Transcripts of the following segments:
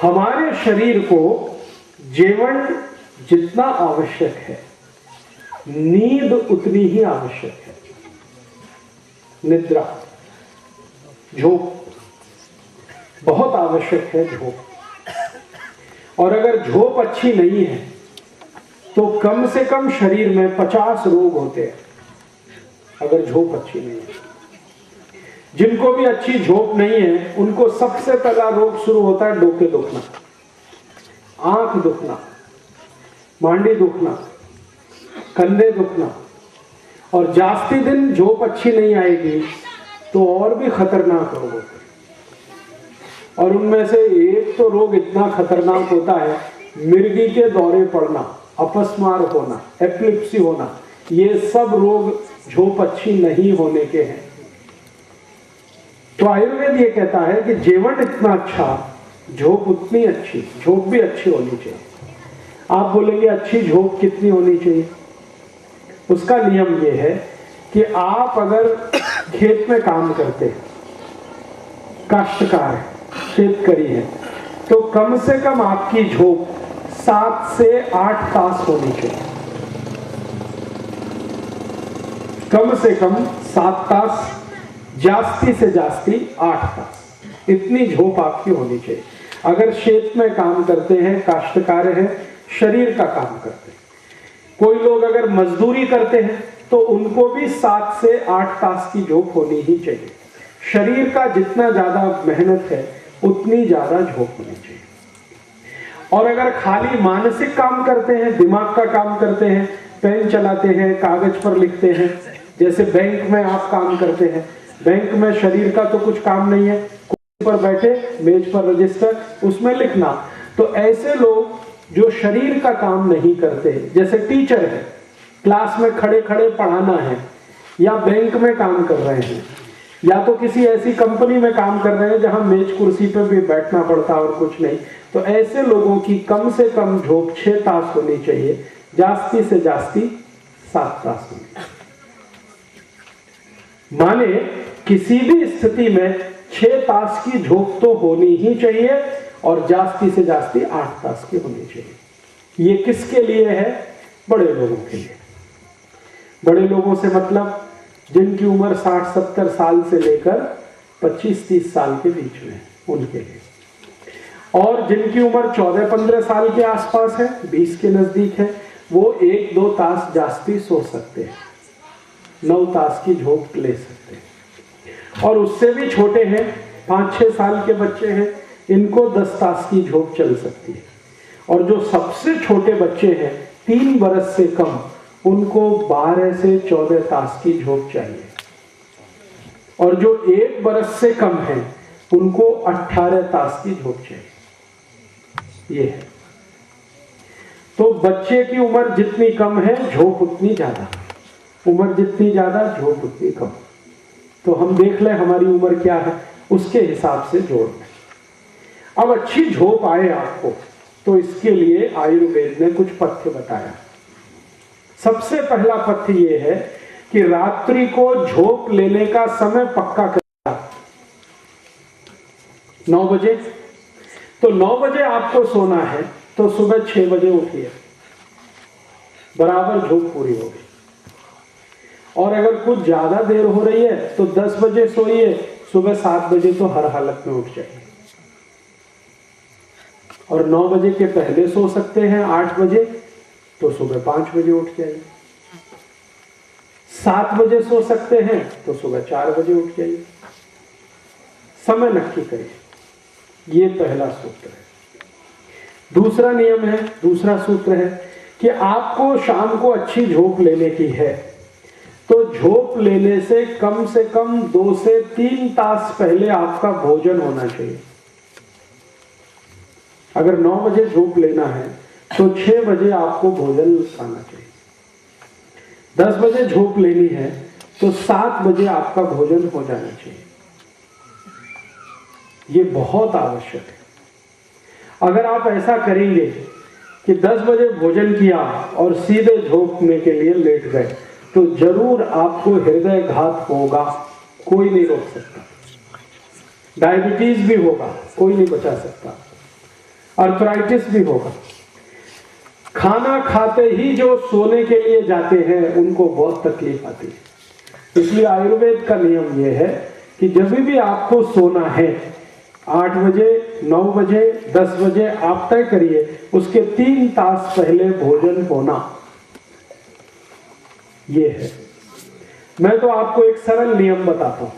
हमारे शरीर को जीवन जितना आवश्यक है, नींद उतनी ही आवश्यक है। निद्रा, झोप बहुत आवश्यक है, झोप। और अगर झोप अच्छी नहीं है तो कम से कम शरीर में 50 रोग होते हैं, अगर झोप अच्छी नहीं है। जिनको भी अच्छी झोप नहीं है उनको सबसे पहला रोग शुरू होता है डोके दुखना, आंख दुखना, मांडी दुखना, कंधे दुखना। और जास्ती दिन झोप अच्छी नहीं आएगी तो और भी खतरनाक रोग होते हैं। और उनमें से एक तो रोग इतना खतरनाक होता है, मिर्गी के दौरे पड़ना, अपस्मार होना, एपिलेप्सी होना। ये सब रोग झोप अच्छी नहीं होने के हैं। तो आयुर्वेद ये कहता है कि जीवन इतना अच्छा, झोप उतनी अच्छी, झोप भी अच्छी होनी चाहिए। आप बोलेंगे अच्छी झोप कितनी होनी चाहिए? उसका नियम ये है कि आप अगर खेत में काम करते हैं, काश्तकार है, शेतकरी है, तो कम से कम आपकी झोप 7 से 8 तास होनी चाहिए। कम से कम 7 तास, जास्ती से जास्ती 8 तास, इतनी झोप आपकी होनी चाहिए। अगर खेत में काम करते हैं, काश्तकार हैं, शरीर का काम करते हैं। कोई लोग अगर मजदूरी करते हैं तो उनको भी 7 से 8 तास की झोप होनी ही चाहिए। शरीर का जितना ज्यादा मेहनत है उतनी ज्यादा झोप होनी चाहिए। और अगर खाली मानसिक काम करते हैं, दिमाग का काम करते हैं, पेन चलाते हैं, कागज पर लिखते हैं, जैसे बैंक में आप काम करते हैं, बैंक में शरीर का तो कुछ काम नहीं है, कुर्सी पर बैठे, मेज पर रजिस्टर, उसमें लिखना। तो ऐसे लोग जो शरीर का काम नहीं करते, जैसे टीचर है, क्लास में खड़े खड़े पढ़ाना है, या बैंक में काम कर रहे हैं, या तो किसी ऐसी कंपनी में काम कर रहे हैं जहां मेज कुर्सी पर भी बैठना पड़ता और कुछ नहीं, तो ऐसे लोगों की कम से कम झोप 6 तास होनी चाहिए, जास्ती से जास्ती 7 तास होनी चाहिए। माने किसी भी स्थिति में 6 तास की झोप तो होनी ही चाहिए और जास्ती से जास्ती 8 तास की होनी चाहिए। ये किसके लिए है? बड़े लोगों के लिए। बड़े लोगों से मतलब जिनकी उम्र 60-70 साल से लेकर 25-30 साल के बीच में, उनके लिए। और जिनकी उम्र 14-15 साल के आसपास है, 20 के नजदीक है, वो 1-2 तास जास्ती सो सकते हैं, 9 तास की झोप ले सकते हैं। और उससे भी छोटे हैं, 5-6 साल के बच्चे हैं, इनको 10 तास की झोप चल सकती है। और जो सबसे छोटे बच्चे हैं, 3 बरस से कम, उनको 12 से 14 तास की झोप चाहिए। और जो 1 बरस से कम है, उनको 18 तास की झोप चाहिए। ये है। तो बच्चे की उम्र जितनी कम है, झोप उतनी ज्यादा, उम्र जितनी ज्यादा, झोप उतनी कम। तो हम देख लें हमारी उम्र क्या है, उसके हिसाब से जोड़ लें। अब अच्छी झोप आए आपको, तो इसके लिए आयुर्वेद ने कुछ पथ्य बताया। सबसे पहला पथ्य यह है कि रात्रि को झोप लेने का समय पक्का करना, 9 बजे। तो 9 बजे आपको सोना है तो सुबह 6 बजे उठिए, बराबर झोप पूरी होगी। और अगर कुछ ज्यादा देर हो रही है तो 10 बजे सोइए, सुबह 7 बजे तो हर हालत में उठ जाइए। और 9 बजे के पहले सो सकते हैं, 8 बजे, तो सुबह 5 बजे उठ जाइए। 7 बजे सो सकते हैं तो सुबह 4 बजे उठ जाइए। समय नक्की करिए। ये पहला सूत्र है। दूसरा नियम है, दूसरा सूत्र है कि आपको शाम को अच्छी झोप लेने की है, तो झोप लेने से कम 2 से 3 तास पहले आपका भोजन होना चाहिए। अगर 9 बजे झोप लेना है तो 6 बजे आपको भोजन खाना चाहिए। 10 बजे झोप लेनी है तो 7 बजे आपका भोजन हो जाना चाहिए। ये बहुत आवश्यक है। अगर आप ऐसा करेंगे कि 10 बजे भोजन किया और सीधे झोपने के लिए लेट गए, तो जरूर आपको हृदय घात होगा, कोई नहीं रोक सकता। डायबिटीज भी होगा, कोई नहीं बचा सकता। अर्थराइटिस भी होगा। खाना खाते ही जो सोने के लिए जाते हैं उनको बहुत तकलीफ आती है। इसलिए आयुर्वेद का नियम यह है कि जब भी आपको सोना है 8 बजे, 9 बजे, 10 बजे आप तय करिए, उसके 3 तास पहले भोजन होना, ये है। मैं तो आपको एक सरल नियम बताता हूं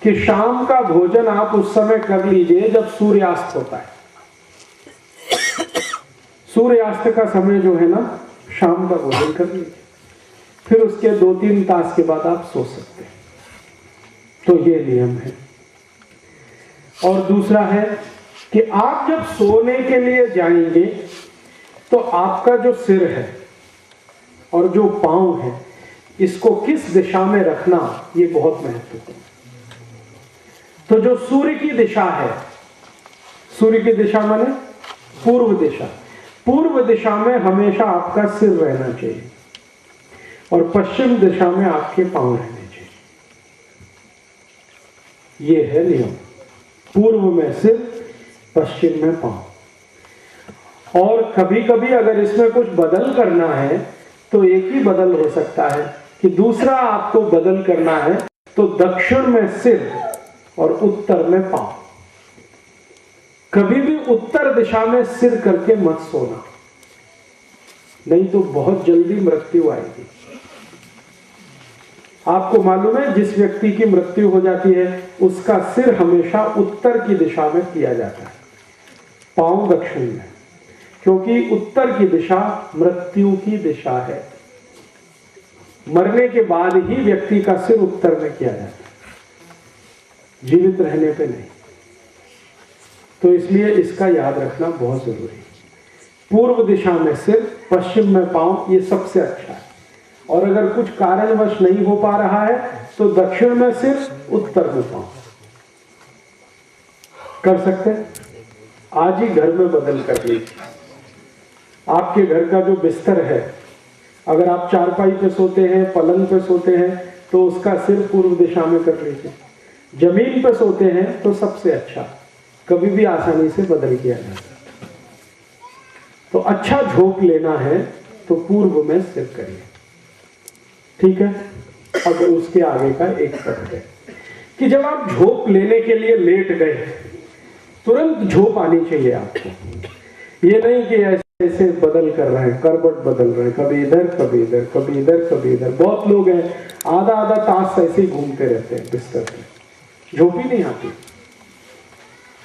कि शाम का भोजन आप उस समय कर लीजिए जब सूर्यास्त होता है। सूर्यास्त का समय जो है ना, शाम का भोजन कर लीजिए, फिर उसके 2-3 तास के बाद आप सो सकते हैं। तो ये नियम है। और दूसरा है कि आप जब सोने के लिए जाएंगे तो आपका जो सिर है और जो पांव है, इसको किस दिशा में रखना, ये बहुत महत्वपूर्ण है। तो जो सूर्य की दिशा है, सूर्य की दिशा माने पूर्व दिशा, पूर्व दिशा में हमेशा आपका सिर रहना चाहिए और पश्चिम दिशा में आपके पांव रहने चाहिए। ये है नियम, पूर्व में सिर, पश्चिम में पांव। और कभी कभी अगर इसमें कुछ बदल करना है तो एक ही बदल हो सकता है कि दूसरा आपको बदल करना है तो दक्षिण में सिर और उत्तर में पांव। कभी भी उत्तर दिशा में सिर करके मत सोना, नहीं तो बहुत जल्दी मृत्यु आएगी। आपको मालूम है, जिस व्यक्ति की मृत्यु हो जाती है उसका सिर हमेशा उत्तर की दिशा में किया जाता है, पांव दक्षिण में, क्योंकि उत्तर की दिशा मृत्यु की दिशा है। मरने के बाद ही व्यक्ति का सिर उत्तर में किया जाता है, जीवित रहने पे नहीं। तो इसलिए इसका याद रखना बहुत जरूरी है। पूर्व दिशा में सिर, पश्चिम में पांव, ये सबसे अच्छा है। और अगर कुछ कारणवश नहीं हो पा रहा है तो दक्षिण में सिर, उत्तर में पांव कर सकते हैं। आज ही घर में बदल कर लीजिए। आपके घर का जो बिस्तर है, अगर आप चारपाई पे सोते हैं, पलंग पे सोते हैं, तो उसका सिर पूर्व दिशा में कर लीजिए। जमीन पे सोते हैं तो सबसे अच्छा, कभी भी आसानी से बदल किया जा सकता है। तो अच्छा झोंक लेना है तो पूर्व में सिर करिए, ठीक है। अब उसके आगे का एक शब्द है कि जब आप झोंक लेने के लिए लेट गए, तुरंत झोंक आनी चाहिए आपको। ये नहीं कि ऐसे बदल कर रहे हैं, करवट बदल रहे हैं, कभी इधर कभी इधर, कभी इधर कभी इधर। बहुत लोग हैं आधा आधा तास ऐसे ही घूमते रहते हैं बिस्तर पे, झोंक ही नहीं आती।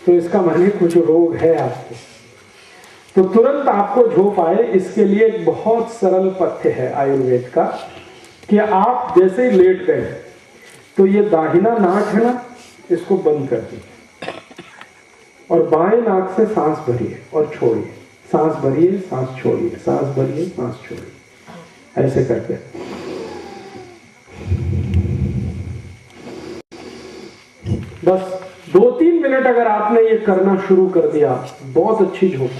तो इसका माने कुछ रोग है आपको। तो तुरंत आपको झोंक आए, इसके लिए एक बहुत सरल पथ्य है आयुर्वेद का कि आप जैसे ही लेट गए तो ये दाहिना नाक है ना, इसको बंद कर दीजिए और बाएं नाक से सांस भरिए और छोड़िए, सांस भरिए, सांस छोड़िए, सांस भरिए, सांस छोड़िए, ऐसे करके। बस 2-3 मिनट अगर आपने ये करना शुरू कर दिया, बहुत अच्छी झोंक,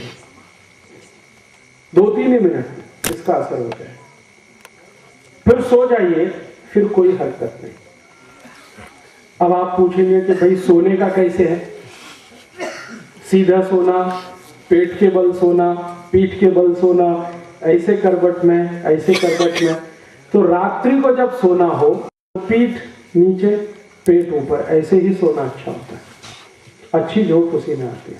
2-3 ही मिनट इसका असर होता है। फिर सो जाइए, फिर कोई हरकत नहीं। अब आप पूछेंगे कि भाई सोने का कैसे है? सीधा सोना, पेट के बल सोना, पीठ के बल सोना, ऐसे करवट में, ऐसे करवट में। तो रात्रि को जब सोना हो तो पीठ नीचे, पेट ऊपर, ऐसे ही सोना अच्छा होता है। अच्छी झोंक उसी में आती है।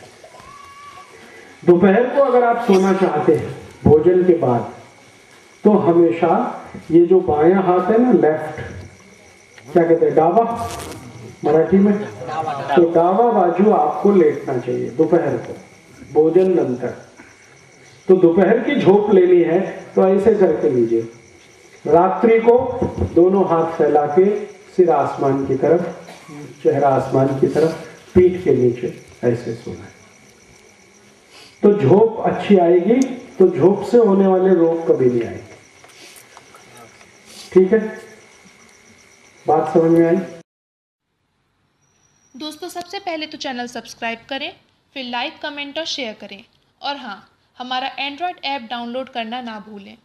दोपहर को अगर आप सोना चाहते हैं भोजन के बाद, तो हमेशा ये जो बायां हाथ है ना, लेफ्ट, क्या कहते हैं, डावा मराठी में, तो डावा बाजू आपको लेटना चाहिए दोपहर को, भोजन नंतर। तो दोपहर की झोंक लेनी है तो ऐसे करके लीजिए। रात्रि को दोनों हाथ फैला के सिर आसमान की तरफ, चेहरा आसमान की तरफ, पीठ के नीचे ऐसे सोना है। तो झोंक अच्छी आएगी, तो झोंक से होने वाले रोग कभी नहीं आएंगे। ठीक है, बात समझ में आई? दोस्तों, सबसे पहले तो चैनल सब्सक्राइब करें, फिर लाइक, कमेंट और शेयर करें। और हाँ, हमारा एंड्रॉयड ऐप डाउनलोड करना ना भूलें।